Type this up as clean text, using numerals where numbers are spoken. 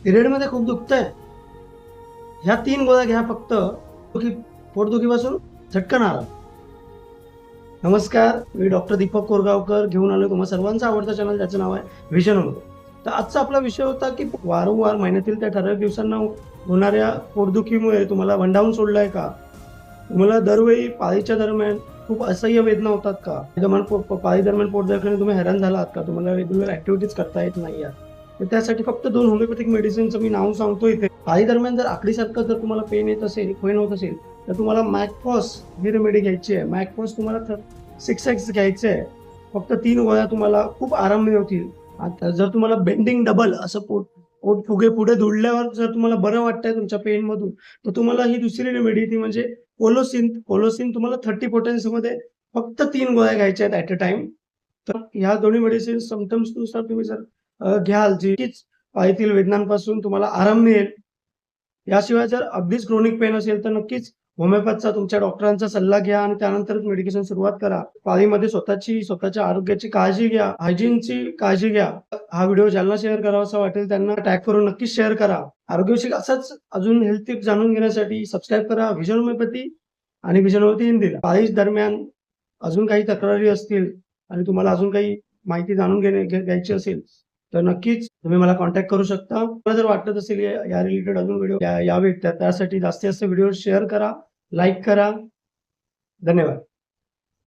पिरियडमध्ये खूप दुखतंय, ह्या 3 गोळ्या घ्या फक्त. पोटदुखीपासून झटकन आराम. नमस्कार, मी डॉक्टर दीपक कोरगावकर घेऊन आलो तुम्हा सर्वांचा आवडता चॅनल ज्याचं नाव आहे व्हिजन अमृत. तर आजचा आपला विषय होता की वारंवार महिन्यातील त्या ठराविक दिवसांना होणाऱ्या पोटदुखीमुळे तुम्हाला वंडावून सोडलाय का? तुम्हाला दरवेळी पाळीच्या दरम्यान खूप असह्य वेदना होतात का? पाळी दरम्यान पोट दुखीने तुम्ही हैराण झालात का? तुम्हाला रेग्युलर ऍक्टिव्हिटीज करता येत नाही आहेत, तर त्यासाठी फक्त 2 होमिओपॅथिक मेडिसिनचं मी नाव सांगतो इथे. पाळी दरम्यान जर आकडीसारखं जर तुम्हाला पेन येत असेल, पेन होत असेल, तर तुम्हाला मॅकफॉस ही रेमेडी घ्यायची आहे. मॅकफॉस तुम्हाला 6x घ्यायचं आहे. फक्त 3 गोळ्या तुम्हाला खूप आराम मिळतील. आता जर तुम्हाला बेंडिंग डबल असं पोट पोट फुगे पुढे दुडल्यावर जर तुम्हाला बरं वाटतंय तुमच्या पेनमधून, तर तुम्हाला ही दुसरी रेमेडी ती म्हणजे कोलोसिन तुम्हाला 30 पोटेन्सीमध्ये फक्त 3 गोळ्या घ्यायच्या आहेत ॲट अ टाईम. तर ह्या दोन्ही मेडिसिन सिम्प्टम्सनुसार तुम्ही जर घ्याल, नक्कीच पाळीतील वेदनांपासून तुम्हाला आराम मिळेल. याशिवाय जर अगदीच क्रोनिक पेन असेल तर नक्कीच होमिओपॅथचा तुमच्या डॉक्टरांचा सल्ला घ्या आणि त्यानंतरच मेडिकेशन सुरुवात करा. पाळीमध्ये स्वतःच्या आरोग्याची काळजी घ्या, हायजीनची काळजी घ्या. हा व्हिडिओ ज्यांना शेअर करावासा वाटेल त्यांना टॅग करून नक्कीच शेअर करा. आरोग्याविषयी असाच अजून हेल्थ टिप्स जाणून घेण्यासाठी सबस्क्राईब करा व्हिजन होमिओपॅथी आणि व्हिजन होमिओपॅथी हिंदीला. पाळी दरम्यान अजून काही तक्रारी असतील आणि तुम्हाला अजून काही माहिती जाणून घ्यायची असेल, तर नक्कीच तुम्ही मला कॉन्टॅक्ट करू शकता. मला जर वाटत असेल या रिलेटेड अजून व्हिडिओ यावेत, त्यासाठी जास्तीत जास्त व्हिडिओ शेअर करा, लाईक करा. धन्यवाद.